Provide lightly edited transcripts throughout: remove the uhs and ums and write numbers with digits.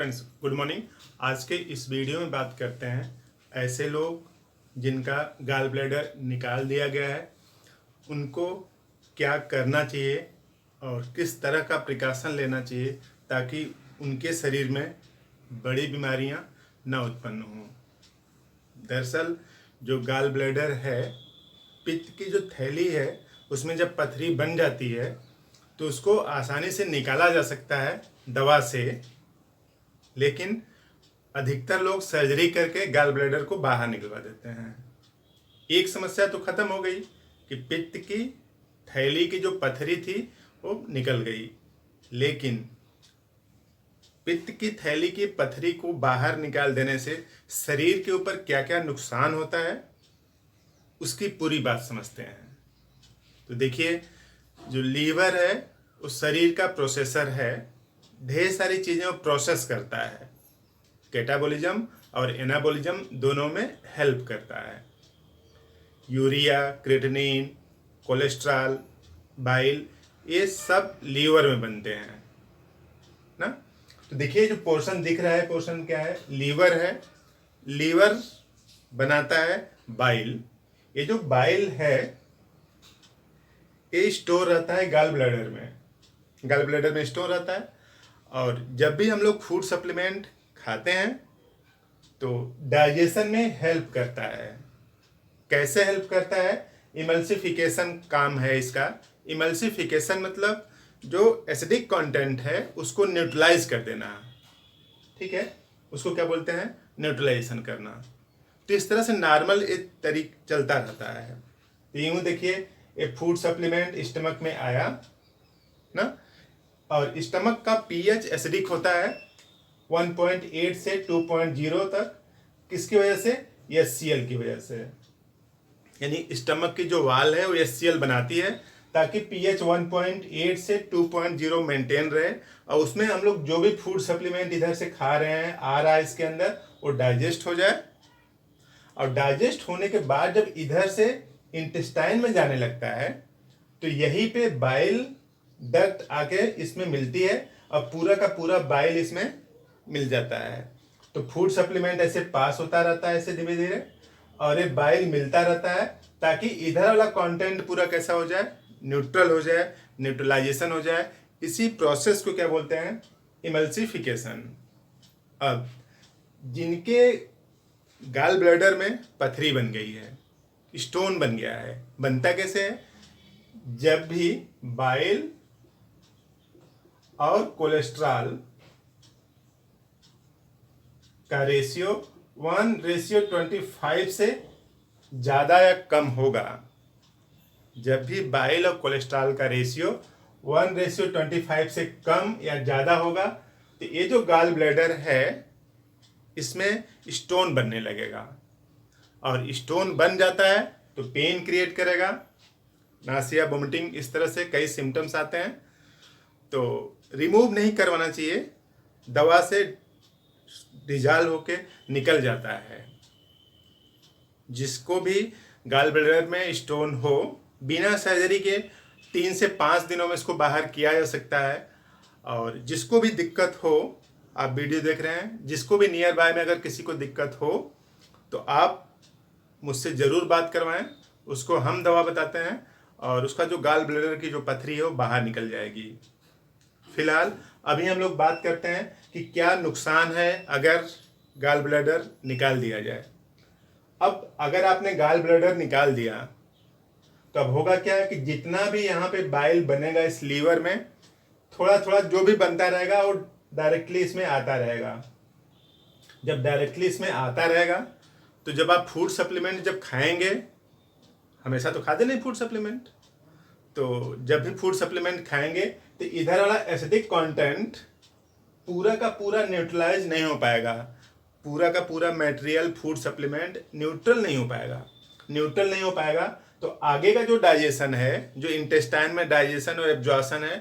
Friends, good morning. आज के इस वीडियो में बात करते हैं ऐसे लोग जिनका गाल ब्लैडर निकाल दिया गया है, उनको क्या करना चाहिए और किस तरह का प्रिकॉशन लेना चाहिए ताकि उनके शरीर में बड़ी बीमारियां ना उत्पन्न हों। दरअसल जो गाल ब्लैडर है, पित्त की जो थैली है, उसमें जब पथरी बन जाती है तो उसको आसानी से निकाला जा सकता है दवा से, लेकिन अधिकतर लोग सर्जरी करके गाल ब्लैडर को बाहर निकलवा देते हैं। एक समस्या तो खत्म हो गई कि पित्त की थैली की जो पथरी थी वो निकल गई, लेकिन पित्त की थैली की पथरी को बाहर निकाल देने से शरीर के ऊपर क्या क्या नुकसान होता है उसकी पूरी बात समझते हैं। तो देखिए, जो लीवर है वो शरीर का प्रोसेसर है, ढेर सारी चीज़ें वो प्रोसेस करता है। कैटाबॉलिज्म और एनाबॉलिज्म दोनों में हेल्प करता है। यूरिया, क्रिएटिनिन, कोलेस्ट्रॉल, बाइल, ये सब लीवर में बनते हैं ना। तो देखिए, जो पोर्शन दिख रहा है, पोर्शन क्या है? लीवर है। लीवर बनाता है बाइल। ये जो बाइल है ये स्टोर रहता है गाल ब्लैडर में। गाल ब्लैडर में स्टोर रहता है, और जब भी हम लोग फूड सप्लीमेंट खाते हैं तो डाइजेशन में हेल्प करता है। कैसे हेल्प करता है? इमल्सिफिकेशन काम है इसका। इमल्सिफिकेशन मतलब जो एसिडिक कंटेंट है उसको न्यूट्रलाइज कर देना, ठीक है? उसको क्या बोलते हैं? न्यूट्रलाइजेशन करना। तो इस तरह से नॉर्मल एक तरीक चलता रहता है। तो यूँ देखिए, ये फूड सप्लीमेंट स्टमक में आया ना, और स्टमक का पीएच एसिडिक होता है 1.8 से 2.0 तक। किसकी वजह से? एचसीएल की वजह से। यानी स्टमक की जो वाल है वो एचसीएल बनाती है ताकि पीएच 1.8 से 2.0 मेंटेन रहे, और उसमें हम लोग जो भी फूड सप्लीमेंट इधर से खा रहे हैं, आ रहा है इसके अंदर, वो डाइजेस्ट हो जाए। और डाइजेस्ट होने के बाद जब इधर से इंटेस्टाइन में जाने लगता है तो यहीं पे बाइल डक्ट आके इसमें मिलती है, और पूरा का पूरा बाइल इसमें मिल जाता है। तो फूड सप्लीमेंट ऐसे पास होता रहता है ऐसे धीरे धीरे, और ये बाइल मिलता रहता है ताकि इधर वाला कंटेंट पूरा कैसा हो जाए? न्यूट्रल हो जाए, न्यूट्रलाइजेशन हो जाए। इसी प्रोसेस को क्या बोलते हैं? इमल्सिफिकेशन। अब जिनके गाल ब्लैडर में पथरी बन गई है, स्टोन बन गया है, बनता कैसे है? जब भी बाइल और कोलेस्ट्रॉल का रेशियो 1:25 से ज़्यादा या कम होगा, जब भी बाइल और कोलेस्ट्रॉल का रेशियो 1:25 से कम या ज़्यादा होगा, तो ये जो गाल ब्लैडर है इसमें स्टोन बनने लगेगा। और स्टोन बन जाता है तो पेन क्रिएट करेगा, नासिया, वोमिटिंग, इस तरह से कई सिम्टम्स आते हैं। तो रिमूव नहीं करवाना चाहिए, दवा से डिजॉल्व होके निकल जाता है। जिसको भी गाल ब्लैडर में स्टोन हो, बिना सर्जरी के 3 से 5 दिनों में इसको बाहर किया जा सकता है। और जिसको भी दिक्कत हो, आप वीडियो देख रहे हैं, जिसको भी नियर बाय में अगर किसी को दिक्कत हो तो आप मुझसे ज़रूर बात करवाएं, उसको हम दवा बताते हैं और उसका जो गाल ब्लैडर की जो पथरी है वो बाहर निकल जाएगी। फिलहाल अभी हम लोग बात करते हैं कि क्या नुकसान है अगर गाल ब्लैडर निकाल दिया जाए। अब अगर आपने गाल ब्लैडर निकाल दिया तो अब होगा क्या कि जितना भी यहाँ पे बाइल बनेगा इस लीवर में, थोड़ा थोड़ा जो भी बनता रहेगा वो डायरेक्टली इसमें आता रहेगा। जब डायरेक्टली इसमें आता रहेगा तो जब आप फूड सप्लीमेंट जब खाएंगे, हमेशा तो खाते नहीं फूड सप्लीमेंट, तो जब भी फूड सप्लीमेंट खाएंगे तो इधर वाला एसिडिक कंटेंट पूरा का पूरा न्यूट्रलाइज नहीं हो पाएगा। पूरा का पूरा मटेरियल फूड सप्लीमेंट न्यूट्रल नहीं हो पाएगा। न्यूट्रल नहीं हो पाएगा तो आगे का जो डाइजेशन है, जो इंटेस्टाइन में डाइजेशन और एब्जॉर्प्शन है,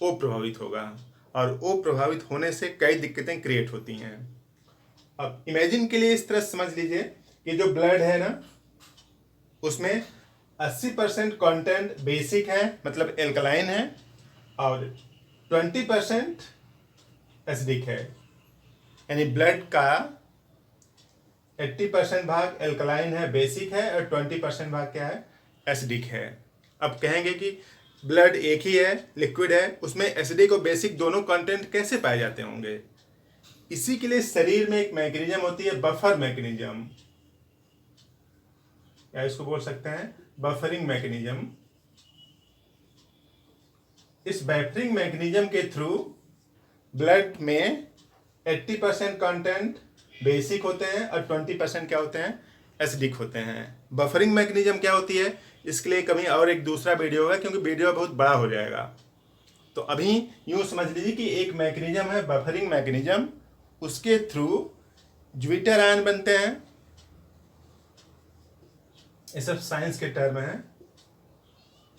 वो प्रभावित होगा, और वो प्रभावित होने से कई दिक्कतें क्रिएट होती हैं। अब इमेजिन के लिए इस तरह समझ लीजिए कि जो ब्लड है ना, उसमें 80% कंटेंट बेसिक है, मतलब एल्कलाइन है, और 20% एसिडिक है। यानी ब्लड का 80% भाग एल्कलाइन है, बेसिक है, और 20% भाग क्या है, एसिडिक है। अब कहेंगे कि ब्लड एक ही है, लिक्विड है, उसमें एसिडिक और बेसिक दोनों कंटेंट कैसे पाए जाते होंगे। इसी के लिए शरीर में एक मैकेनिज्म होती है, बफर मैकेनिज्म, या इसको बोल सकते हैं बफरिंग मैकेनिज्म। इस बफरिंग मैकेनिज्म के थ्रू ब्लड में 80% कंटेंट बेसिक होते हैं और 20% क्या होते हैं, एसिडिक होते हैं। बफरिंग मैकेनिज्म क्या होती है, इसके लिए कभी और एक दूसरा वीडियो होगा, क्योंकि वीडियो बहुत बड़ा हो जाएगा। तो अभी यूं समझ लीजिए कि एक मैकेनिज्म है बफरिंग मैकेनिज्म, उसके थ्रू ज्विटर आयन बनते हैं। ये सब साइंस के टर्म है,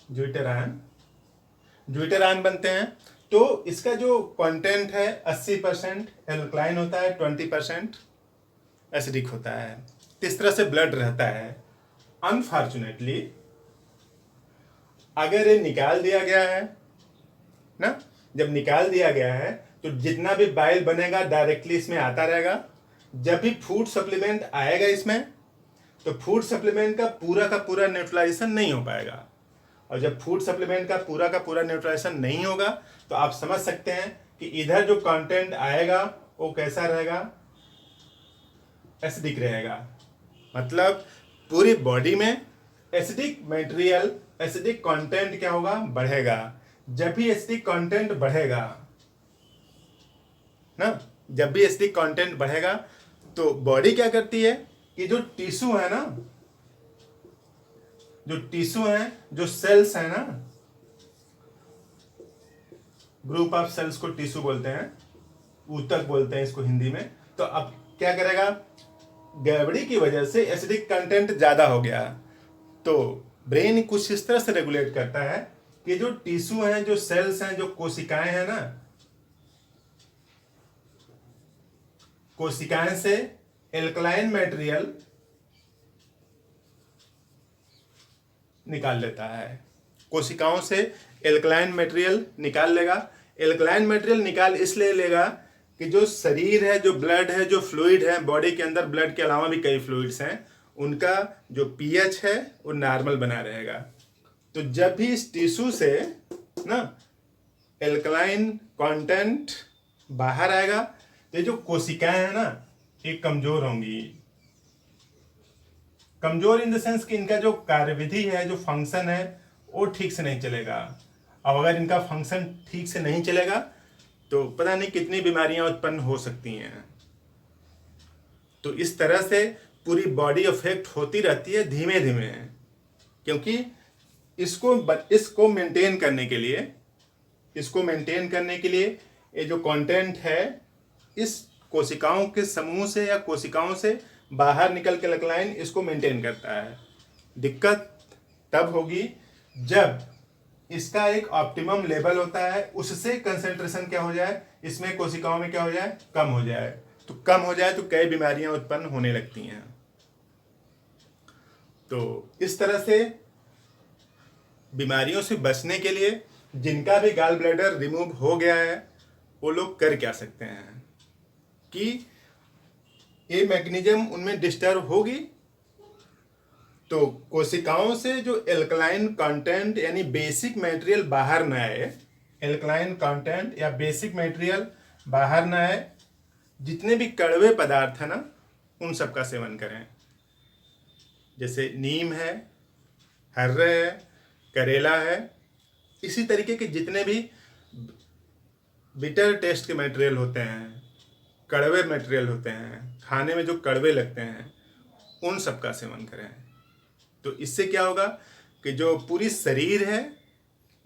ज्विटर आयन बनते हैं। तो इसका जो कंटेंट है 80% एल्कलाइन होता है, 20% एसिडिक होता है। इस तरह से ब्लड रहता है। अनफॉर्चुनेटली अगर ये निकाल दिया गया है ना, जब निकाल दिया गया है तो जितना भी बाइल बनेगा डायरेक्टली इसमें आता रहेगा। जब भी फूड सप्लीमेंट आएगा इसमें, तो फूड सप्लीमेंट का पूरा न्यूट्रलाइजेशन नहीं हो पाएगा। और जब फूड सप्लीमेंट का पूरा न्यूट्रलाइजेशन नहीं होगा, तो आप समझ सकते हैं कि इधर जो कंटेंट आएगा वो कैसा रहेगा, एसिडिक रहेगा। मतलब पूरी बॉडी में एसिडिक मटेरियल, एसिडिक कंटेंट क्या होगा, बढ़ेगा। जब भी एसिडिक कंटेंट बढ़ेगा ना, जब भी एसिडिक कंटेंट बढ़ेगा तो बॉडी क्या करती है कि जो टिश्यू है ना, जो सेल्स है ना, ग्रुप ऑफ सेल्स को टिश्यू बोलते हैं, ऊतक बोलते हैं इसको हिंदी में। तो अब क्या करेगा, गड़बड़ी की वजह से एसिडिक कंटेंट ज्यादा हो गया, तो ब्रेन कुछ इस तरह से रेगुलेट करता है कि जो टिश्यू हैं, जो सेल्स हैं, जो कोशिकाएं हैं ना, कोशिकाएं से एल्कलाइन मटेरियल निकाल लेता है। कोशिकाओं से एल्कलाइन मटेरियल निकाल लेगा। एल्कलाइन मटेरियल निकाल इसलिए लेगा कि जो शरीर है, जो ब्लड है, जो फ्लूइड है बॉडी के अंदर, ब्लड के अलावा भी कई फ्लूइड्स हैं, उनका जो पीएच है वो नॉर्मल बना रहेगा। तो जब भी इस टिश्यू से ना एल्कलाइन कंटेंट बाहर आएगा, तो ये जो कोशिकाएं हैं ना, ये कमजोर होंगी। कमजोर इन द सेंस कि इनका जो कार्यविधि है, जो फंक्शन है, वो ठीक से नहीं चलेगा। अब अगर इनका फंक्शन ठीक से नहीं चलेगा तो पता नहीं कितनी बीमारियां उत्पन्न हो सकती हैं। तो इस तरह से पूरी बॉडी अफेक्ट होती रहती है धीमे धीमे, क्योंकि इसको मेंटेन करने के लिए ये जो कंटेंट है इस कोशिकाओं के समूह से या कोशिकाओं से बाहर निकल के एल्कलाइन इसको मेंटेन करता है। दिक्कत तब होगी जब इसका एक ऑप्टिमम लेवल होता है, उससे कंसेंट्रेशन क्या हो जाए, इसमें कोशिकाओं में क्या हो जाए, कम हो जाए। तो कम हो जाए तो कई बीमारियां उत्पन्न होने लगती हैं। तो इस तरह से बीमारियों से बचने के लिए जिनका भी गॉल ब्लैडर रिमूव हो गया है, वो लोग कर क्या सकते हैं कि ये मैकेनिज्म उनमें डिस्टर्ब होगी, तो कोशिकाओं से जो एल्कलाइन कंटेंट यानी बेसिक मटेरियल बाहर न आए, एल्कलाइन कंटेंट या बेसिक मटेरियल बाहर न आए, जितने भी कड़वे पदार्थ है ना, उन सब का सेवन करें। जैसे नीम है, हर्रे है, करेला है, इसी तरीके के जितने भी बिटर टेस्ट के मटेरियल होते हैं, कड़वे मटेरियल होते हैं, खाने में जो कड़वे लगते हैं, उन सब का सेवन करें। तो इससे क्या होगा कि जो पूरी शरीर है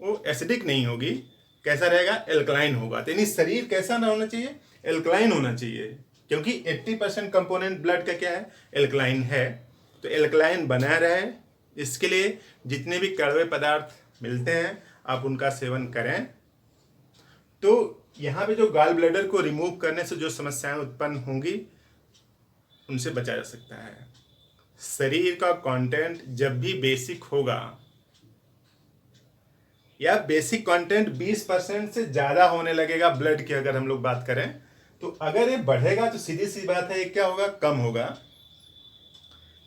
वो एसिडिक नहीं होगी, कैसा रहेगा, एल्कलाइन होगा। तो यानी शरीर कैसा ना होना चाहिए, एल्कलाइन होना चाहिए, क्योंकि 80% कंपोनेंट ब्लड का क्या है, एल्कलाइन है। तो एल्कलाइन बना रहे, इसके लिए जितने भी कड़वे पदार्थ मिलते हैं आप उनका सेवन करें। तो यहाँ पे जो गॉल ब्लैडर को रिमूव करने से जो समस्याएं उत्पन्न होंगी उनसे बचा जा सकता है। शरीर का कंटेंट जब भी बेसिक होगा या बेसिक कंटेंट 20% से ज़्यादा होने लगेगा ब्लड की, अगर हम लोग बात करें तो अगर ये बढ़ेगा तो सीधी सी बात है ये क्या होगा, कम होगा।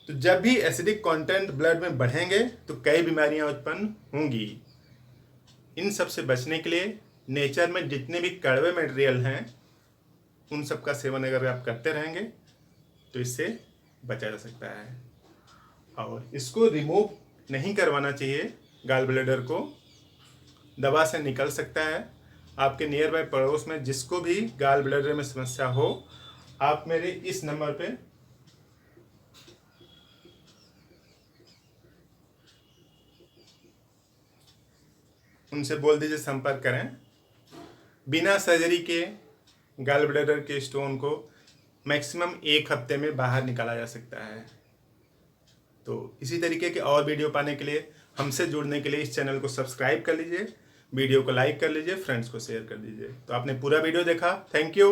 तो जब भी एसिडिक कंटेंट ब्लड में बढ़ेंगे तो कई बीमारियां उत्पन्न होंगी। इन सब से बचने के लिए नेचर में जितने भी कड़वे मटेरियल हैं उन सब का सेवन अगर आप करते रहेंगे तो इससे बचा जा सकता है। और इसको रिमूव नहीं करवाना चाहिए, गॉल ब्लैडर को दवा से निकल सकता है। आपके नियर बाय पड़ोस में जिसको भी गॉल ब्लैडर में समस्या हो, आप मेरे इस नंबर पे उनसे बोल दीजिए संपर्क करें। बिना सर्जरी के गॉल ब्लैडर के स्टोन को मैक्सिमम 1 हफ्ते में बाहर निकाला जा सकता है। तो इसी तरीके के और वीडियो पाने के लिए, हमसे जुड़ने के लिए इस चैनल को सब्सक्राइब कर लीजिए, वीडियो को लाइक कर लीजिए, फ्रेंड्स को शेयर कर दीजिए। तो आपने पूरा वीडियो देखा, थैंक यू।